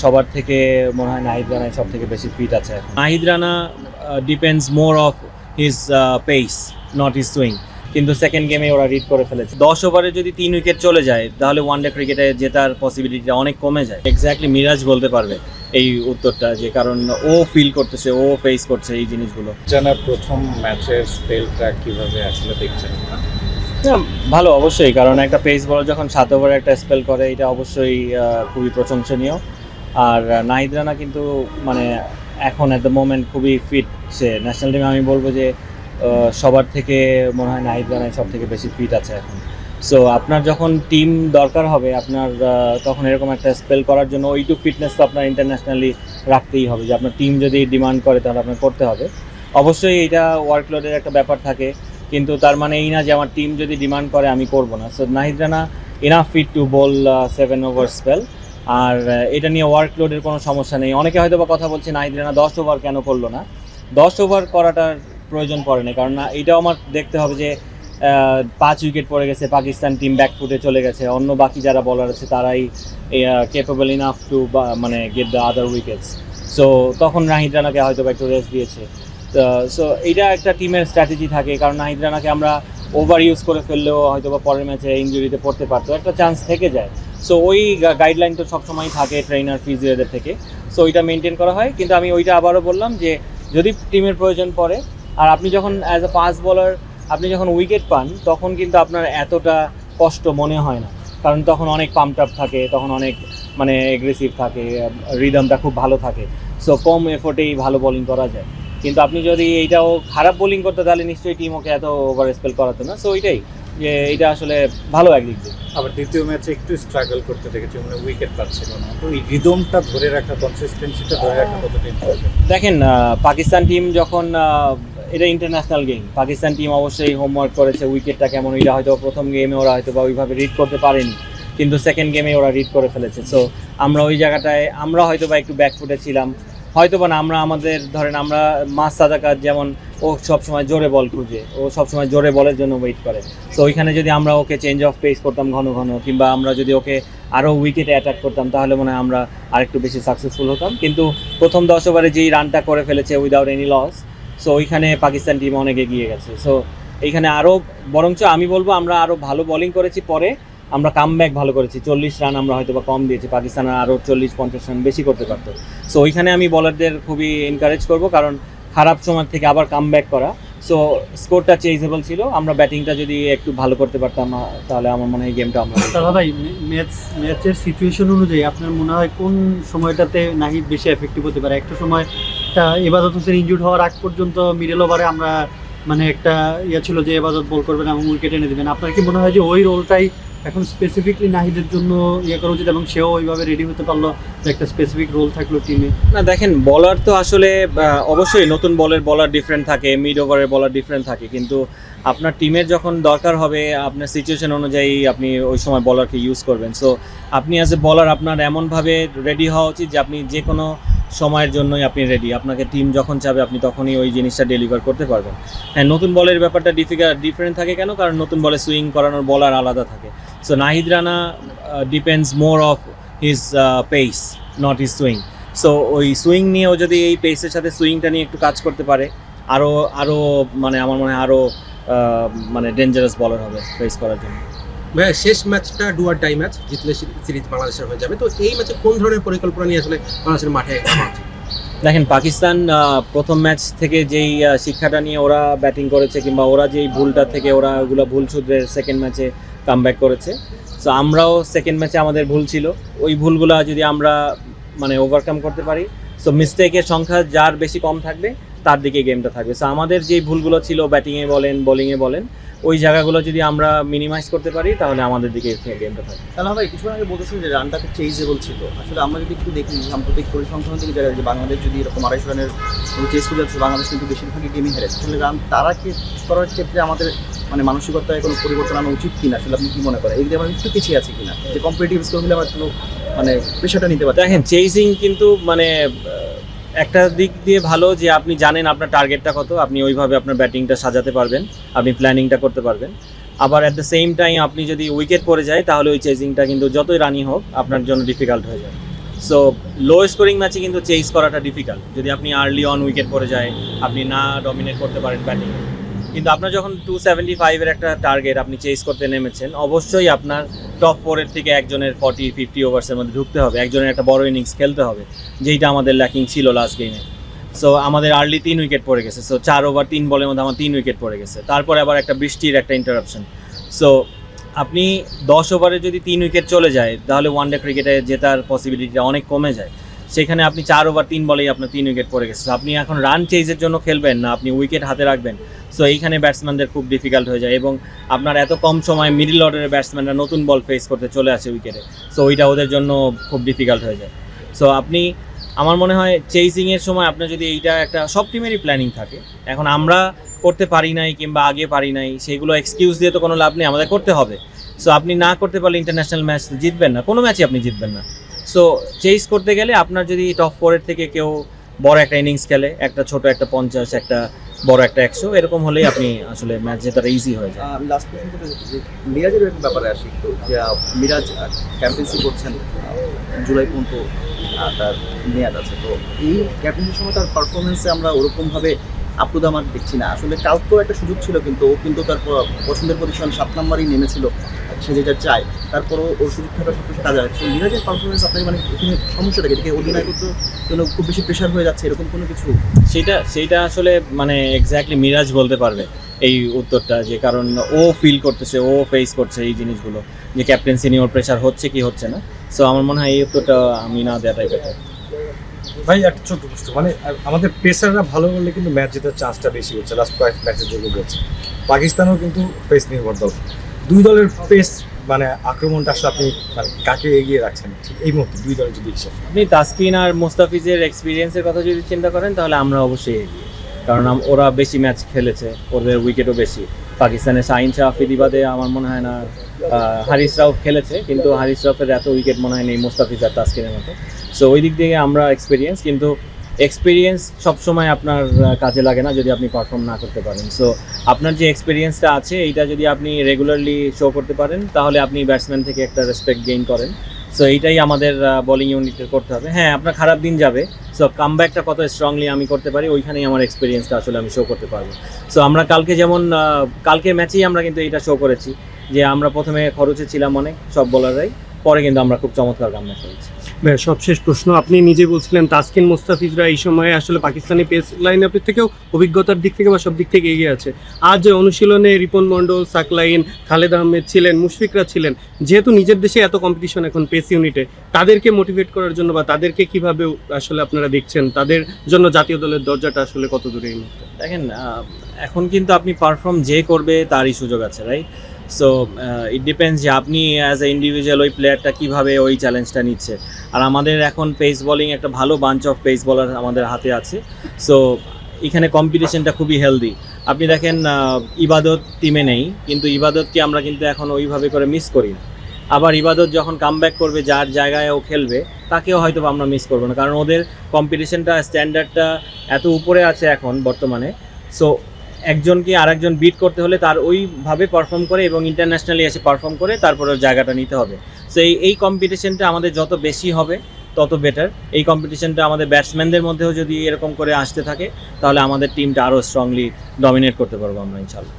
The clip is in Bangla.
সবার থেকে মনে হয় নাহিদ রানাই সব থেকে বেশি ফিট আছে এখন। Nahid Rana depends more of his pace, not his swing. কিন্তু সেকেন্ড গেমে ওরা রিড করে ফেলেছে। 10 ওভারে যদি 3 উইকেট চলে যায় তাহলে ওয়ানডে ক্রিকেটে জেতার পসিবিলিটিটা অনেক কমে যায়। এক্স্যাক্টলি মিরাজ বলতে পারবে এই উত্তরটা, যে কারণ ও ফিল করতেছে, ও ফেস করছে এই জিনিসগুলো। জানার প্রথম ম্যাচের স্পেলটা কিভাবে আসলে দেখছেন? ভালো, অবশ্যই, কারণ একটা পেস বলার যখন 7 ওভারে একটা স্পেল করে এটা অবশ্যই খুবই প্রশংসনীয়। আর নাহিদ রানা কিন্তু মানে এখন অ্যাট দ্য মোমেন্ট খুবই ফিট। সে ন্যাশনাল টিমে আমি বলবো যে সবার থেকে মনে হয় নাহিদ রানাই সব থেকে বেশি ফিট আছে এখন। সো আপনার যখন টিম দরকার হবে আপনার তখন এরকম একটা স্পেল করার জন্য ওইটুকু ফিটনেস তো আপনার ইন্টারন্যাশনালি রাখতেই হবে, যে আপনার টিম যদি ডিমান্ড করে তাহলে আপনার করতে হবে। অবশ্যই এটা ওয়ার্কলোডের একটা ব্যাপার থাকে, কিন্তু তার মানে এই না যে আমার টিম যদি ডিমান্ড করে আমি করব না। So Nahid Rana enough fit to bowl 7 over spell. আর এটা নিয়ে ওয়ার্কলোডের কোনো সমস্যা নেই। অনেকে হয়তো বা কথা বলছে নাহিদ রানা 10 ওভার কেন করলো না। 10 ওভার করাটার প্রয়োজন পড়ে না, কারণ এইটাও আমার দেখতে হবে যে 5 উইকেট পড়ে গেছে, পাকিস্তান টিম ব্যাকফুটে চলে গেছে, অন্য বাকি যারা বলার আছে তারাই কেপেবল ইনাফ টু মানে get the other wickets. So তখন নাহিদ রানাকে হয়তো বা একটু রেস্ট দিয়েছে। সো এইটা একটা টিমের স্ট্র্যাটেজি থাকে, কারণ নাহিদ রানাকে আমরা ওভার ইউজ করে ফেললেও হয়তো বা পরের ম্যাচে ইঞ্জুরিতে পড়তে পারতো, একটা চান্স থেকে যায়। সো ওই গাইডলাইন তো সবসময় থাকে ট্রেনার ফিজিওদের থেকে। সো ওইটা মেনটেন করা হয়। কিন্তু আমি ওইটা আবারও বললাম যে যদি টিমের প্রয়োজন পড়ে, আর আপনি যখন অ্যাজ এ ফাস্ট বোলার আপনি যখন উইকেট পান তখন কিন্তু আপনার এতটা কষ্ট মনে হয় না, কারণ তখন অনেক পাম্পড আপ থাকে, তখন অনেক মানে এগ্রেসিভ থাকে, রিদমটা খুব ভালো থাকে। সো কম এফোর্টেই ভালো বোলিং করা যায়। কিন্তু আপনি যদি এইটাও খারাপ বোলিং করতে তাহলে নিশ্চয়ই টিম ওকে এত ওভার স্পেল করাতো না। সো ওইটাই যে এটা আসলে ভালো একদিক দিয়ে। আবার দ্বিতীয় ম্যাচে একটু স্ট্রাগল করতে দেখেছি, মানে উইকেট পাচ্ছিল না। তো এই রিদমটা ধরে রাখা, কনসিস্টেন্সিটা ধরে রাখা কতটা ইম্পর্টেন্ট? দেখেন পাকিস্তান টিম যখন এটা ইন্টারন্যাশনাল গেম, পাকিস্তান টিম অবশ্যই হোমওয়ার্ক করেছে উইকেটটা কেমন। এটা হয়তো প্রথম গেমে ওরা হয়তো বা ওইভাবে রিড করতে পারেনি, কিন্তু সেকেন্ড গেমে ওরা রিড করে ফেলেছে। সো আমরা ওই জায়গাটায় আমরা হয়তো বা একটু ব্যাকফুটে ছিলাম, হয়তো বা না। আমরা আমাদের ধরেন আমরা মাস সাদাকাত যেমন ও সবসময় জোরে বল খুঁজে, ও সবসময় জোরে বলের জন্য ওয়েট করে। সো ওইখানে যদি আমরা ওকে চেঞ্জ অফ পেস করতাম ঘন ঘন, কিংবা আমরা যদি ওকে আরও উইকেটে অ্যাটাক করতাম তাহলে মনে হয় আমরা আরেকটু বেশি সাকসেসফুল হতাম। কিন্তু প্রথম 10 ওভারে যেই রানটা করে ফেলেছে উইদাউট এনি লস, সো ওইখানে পাকিস্তান টিম অনেক এগিয়ে গেছে। সো এইখানে আরও বরঞ্চ আমি বলবো আমরা আরও ভালো বোলিং করেছি, পরে আমরা কামব্যাক ভালো করেছি। 40 রান আমরা হয়তো বা কম দিয়েছি, পাকিস্তান আরও 40-50 রান বেশি করতে পারতো। সো ওইখানে আমি বলারদের খুবই এনকারেজ করব, কারণ খারাপ সময় থেকে আবার কামব্যাক করা। সো স্কোরটা চেজেবল ছিল। আমরা ব্যাটিংটা যদি একটু ভালো করতে পারতাম তাহলে আমার মনে হয় গেমটা আমরা। দাদা ভাই, ম্যাচের সিচুয়েশন অনুযায়ী আপনার মনে হয় কোন সময়টাতে নাহিদ বেশি এফেক্টিভ হতে পারে? একটা সময় এবাদত হোসেন ইনজুর্ড হওয়ার আগ পর্যন্ত মিডল ওভারে আমরা মানে একটা ছিল যে এবাদত বল করবেন এবং উইকেট এনে দেবেন। আপনার কি মনে হয় যে ওই রোলটাই এখন স্পেসিফিকলি নাহিদের জন্য করা উচিত, এবং সেও ওইভাবে রেডি হতে পারলো যে একটা স্পেসিফিক রোল থাকলো টিমে? না দেখেন, বলার তো আসলে অবশ্যই নতুন বলার ডিফারেন্ট থাকে, মিড ওভারের বলার ডিফারেন্ট থাকে, কিন্তু আপনার টিমের যখন দরকার হবে আপনার সিচুয়েশন অনুযায়ী আপনি ওই সময় বলারকে ইউজ করবেন। সো আপনি অ্যাজ এ বলার আপনার এমনভাবে রেডি হওয়া উচিত যে আপনি যে কোনো সময়ের জন্যই আপনি রেডি। আপনাকে টিম যখন চাবে আপনি তখনই ওই জিনিসটা ডেলিভার করতে পারবেন। হ্যাঁ, নতুন বলের ব্যাপারটা ডিফারেন্ট থাকে কেন? কারণ নতুন বলে সুইং করানোর বলার আলাদা থাকে। So Nahid Rana depends more of his pace, not his swing. So ওই সুইং নিয়েও যদি এই পেসের সাথে সুইংটা নিয়ে একটু কাজ করতে পারে, আরও মানে আমার মনে হয় আরও মানে ডেঞ্জারাস বলার হবে ফেস করার জন্য। ভাইয়া, শেষ ম্যাচটা ডু অর ডাই ম্যাচ, জিতলে সিরিজ বাংলাদেশের হয়ে যাবে। তো এই ম্যাচে কোন ধরনের পরিকল্পনা নিয়ে আসলে বাংলাদেশের মাঠে নামা উচিত? দেখেন, পাকিস্তান প্রথম ম্যাচ থেকে যেই শিক্ষাটা নিয়ে ওরা ব্যাটিং করেছে, কিংবা ওরা যেই ভুলটা থেকে ওরা ওগুলো ভুল শুধরে সেকেন্ড ম্যাচে কামব্যাক করেছে। সো আমরাও সেকেন্ড ম্যাচে আমাদের ভুল ছিল, ওই ভুলগুলো যদি আমরা মানে ওভারকাম করতে পারি, সো মিস্টেকের সংখ্যা যার বেশি কম থাকবে তার দিকে গেমটা থাকবে। সো আমাদের যেই ভুলগুলো ছিল ব্যাটিংয়ে বলেন বোলিংয়ে বলেন, ওই জায়গাগুলো যদি আমরা মিনিমাইজ করতে পারি তাহলে আমাদের দিকে গেমটা থাকবে। তাহলে ভাই, কিছু আগে বলতেছেন যে রানটা চেজেবল ছিল। আসলে আমরা যদি একটু দেখি সাম্প্রতিক পরিসংখ্যান থেকে জায়গায় যে বাংলাদেশ যদি এরকম 250 রানের চেস করে যাচ্ছে, বাংলাদেশ কিন্তু বেশিরভাগই গেমই হেরে। আসলে রান তারা করার ক্ষেত্রে আমাদের মানে মানসিকতায় কোনো পরিবর্তন আনা উচিত কিনা, আসলে আপনি কি মনে করেন? এই যে আমরা একটু পিছিয়ে আছি কিনা, যে কম্পিটিটিভ স্কোর হলে আমরা একটু মানে প্রেশারটা নিতে পারি? দেখেন, চেজিং কিন্তু মানে একটা দিক দিয়ে ভালো যে আপনি জানেন আপনার টার্গেটটা কত, আপনি ওইভাবে আপনার ব্যাটিংটা সাজাতে পারবেন, আপনি প্ল্যানিংটা করতে পারবেন। আবার অ্যাট দ্য সেম টাইম আপনি যদি উইকেট পড়ে যায় তাহলে ওই চেজিংটা কিন্তু যতই রানি হোক আপনার জন্য ডিফিকাল্ট হয়ে যায়। সো লো স্কোরিং ম্যাচে কিন্তু চেস করাটা ডিফিকাল্ট, যদি আপনি আর্লি অন উইকেট পড়ে যায়, আপনি না ডমিনেট করতে পারেন ব্যাটিংয়ে। কিন্তু আপনার যখন 275-এর একটা টার্গেট আপনি চেস করতে নেমেছেন, অবশ্যই আপনার টপ 4-এর থেকে একজনের 40-50 ওভার্সের মধ্যে ঢুকতে হবে, একজনের একটা বড় ইনিংস খেলতে হবে, যেইটা আমাদের ল্যাকিং ছিল লাস্ট গেমে। সো আমাদের আর্লি 3 উইকেট পড়ে গেছে, সো 4 ওভার 3 বলের মধ্যে আমার 3 উইকেট পড়ে গেছে, তারপরে আবার একটা বৃষ্টির একটা ইন্টারাপশন। সো আপনি 10 ওভারে যদি 3 উইকেট চলে যায়, তাহলে ওয়ানডে ক্রিকেটে জেতার পসিবিলিটিটা অনেক কমে যায়। সেখানে আপনি 4 ওভার 3 বলেই আপনার 3 উইকেট পড়ে গেছে। আপনি এখন রান চেজের জন্য খেলবেন না, আপনি উইকেট হাতে রাখবেন। সো এইখানে ব্যাটসম্যানদের খুব ডিফিকাল্ট হয়ে যায়, এবং আপনার এত কম সময় মিডল অর্ডারের ব্যাটসম্যানরা নতুন বল ফেস করতে চলে আসে উইকেটে, সো ওইটা ওদের জন্য খুব ডিফিকাল্ট হয়ে যায়। সো আপনি, আমার মনে হয় চেজিংয়ের সময় আপনার যদি এইটা একটা, সব টিমেরই প্ল্যানিং থাকে, এখন আমরা করতে পারি নাই কিংবা আগে পারি নাই, সেগুলো এক্সকিউজ দিয়ে তো কোনো লাভ নেই, আমাদের করতে হবে। সো আপনি না করতে পারলে ইন্টারন্যাশনাল ম্যাচ জিতবেন না, কোনো ম্যাচই আপনি জিতবেন না। সো চেস করতে গেলে আপনার যদি টপ 4-এর থেকে কেউ বড় একটা ইনিংস খেলে, একটা ছোট একটা 50, একটা বড় একটা 100, এরকম হলেই আপনি আসলে ম্যাচ জেতাটা ইজি হয়ে যায়। লাস্ট কোয়েশ্চন করতে চাচ্ছি যে মিরাজের একটা ব্যাপারে আসি একটু, যে মিরাজ ক্যাপ্টেন্সি করছেন জুলাই পর্যন্ত, তার মেয়াদ আছে। তো এই ক্যাপ্টেন্সির সময় তার পারফরমেন্সে আমরা ওরকমভাবে আপুদা আমার দেখছি না। আসলে কালকেও একটা সুযোগ ছিল, কিন্তু ও কিন্তু তার পছন্দের পজিশন 7 নম্বরেই নেমেছিল, সে যেটা চায়, তারপরও ওর সুযোগ থাকা সব কিছু কাজে আসছে। মিরাজের পারফরমেন্স আপনার মানে এখানে সমস্যাটা কি? এদিকে অধিনায়কত্ব জন্য খুব বেশি প্রেশার হয়ে যাচ্ছে, এরকম কোনো কিছু? সেইটা আসলে মানে এক্স্যাক্টলি মিরাজ বলতে পারবে এই উত্তরটা, যে কারণ ও ফিল করতেছে, ও ফেস করছে এই জিনিসগুলো, যে ক্যাপ্টেন্সি নিয়ে ওর প্রেশার হচ্ছে কি হচ্ছে না। সো আমার মনে হয় এই উত্তরটা আমি না দেওয়াটাই বেটার। ভাই একটা ছোট প্রশ্ন, মানে আমাদের পেসাররা ভালো করলে কিন্তু ম্যাচ জেতার চান্সটা বেশি হচ্ছে, লাস্ট কয়েক ম্যাচের জন্য বলছে। পাকিস্তানও কিন্তু পেস নির্ভর দল, দুই দলের পেস মানে আক্রমণটা আসলে আপনি মানে কাকে এগিয়ে রাখছেন ঠিক এই মুহূর্তে দুই দলের যদি হিসাব? আপনি তাসকিন আর মুস্তাফিজের এক্সপিরিয়েন্সের কথা যদি চিন্তা করেন, তাহলে আমরা অবশ্যই এগিয়ে, কারণ ওরা বেশি ম্যাচ খেলেছে, ওদের উইকেটও বেশি। পাকিস্তানের শাহিন শাহ আফ্রিদি বাদে আমার মনে হয় না, হারিস রাউফ খেলেছে, কিন্তু হারিস রাউফের এত উইকেট মনে হয় নেই মুস্তাফিজ আর তাসকিনের মতো। সো ওই দিক থেকে আমরা এক্সপিরিয়েন্স, কিন্তু এক্সপিরিয়েন্স সবসময় আপনার কাজে লাগে না যদি আপনি পারফর্ম না করতে পারেন। সো আপনার যে এক্সপিরিয়েন্সটা আছে, এইটা যদি আপনি রেগুলারলি শো করতে পারেন, তাহলে আপনি ব্যাটসম্যান থেকে একটা রেসপেক্ট গেইন করেন। সো এইটাই আমাদের বোলিং ইউনিটের করতে হবে। হ্যাঁ, আপনার খারাপ দিন যাবে, সো কামব্যাকটা কত স্ট্রংলি আমি করতে পারি, ওইখানেই আমার এক্সপিরিয়েন্সটা আসলে আমি শো করতে পারবো। সো আমরা কালকে যেমন কালকের ম্যাচেই আমরা কিন্তু এইটা শো করেছি, যে আমরা প্রথমে খরচে ছিলাম অনেক সব বোলাররাই, পরে কিন্তু আমরা খুব চমৎকার কামব্যাক করেছি। ভাই সবশেষ প্রশ্ন, আপনি নিজে বলছিলেন তাসকিন মুস্তাফিজরা এই সময়ে আসলে পাকিস্তানি পেস লাইন আপের থেকেও অভিজ্ঞতার দিক থেকে বা সব দিক থেকে এগিয়ে আছে। আজ অনুশীলনে রিপন মণ্ডল, সাকলাইন, খালেদ আহমেদ ছিলেন, মুশফিকরা ছিলেন, যেহেতু নিজের দেশে এত কম্পিটিশন এখন পেস ইউনিটে, তাদেরকে মোটিভেট করার জন্য বা তাদেরকে কিভাবে আসলে আপনারা দেখছেন, তাদের জন্য জাতীয় দলের দরজাটা আসলে কত দূরে এই মুহূর্তে? দেখেন, এখন কিন্তু আপনি পারফর্ম যে করবে তারই সুযোগ আছে, রাইট? সো ইট ডিপেন্ডস যে আপনি অ্যাজ এ ইন্ডিভিজুয়াল ওই প্লেয়ারটা কীভাবে ওই চ্যালেঞ্জটা নিচ্ছে। আর আমাদের এখন পেস বোলিং একটা ভালো বাঞ্চ অফ পেস বোলার আমাদের হাতে আছে। সো এখানে কম্পিটিশনটা খুবই হেলদি। আপনি দেখেন, ইবাদত টিমে নেই, কিন্তু ইবাদতকে আমরা কিন্তু এখন ওইভাবে করে মিস করি না। আবার ইবাদত যখন কামব্যাক করবে, যার জায়গায় ও খেলবে, তাকেও হয়তো আমরা মিস করবো না, কারণ ওদের কম্পিটিশনটা স্ট্যান্ডার্ডটা এত উপরে আছে এখন বর্তমানে। সো একজনকে আরেকজন বিট করতে হলে তার ওইভাবে পারফর্ম করে এবং ইন্টারন্যাশনালি এসে পারফর্ম করে তারপরে জায়গাটা নিতে হবে। সো এই কম্পিটিশনটা আমাদের যত বেশি হবে তত বেটার। এই কম্পিটিশনটা আমাদের ব্যাটসম্যানদের মধ্যেও যদি এরকম করে আসতে থাকে, তাহলে আমাদের টিমটা আরও স্ট্রংলি ডমিনেট করতে পারবো আমরা ইনশাল্লাহ।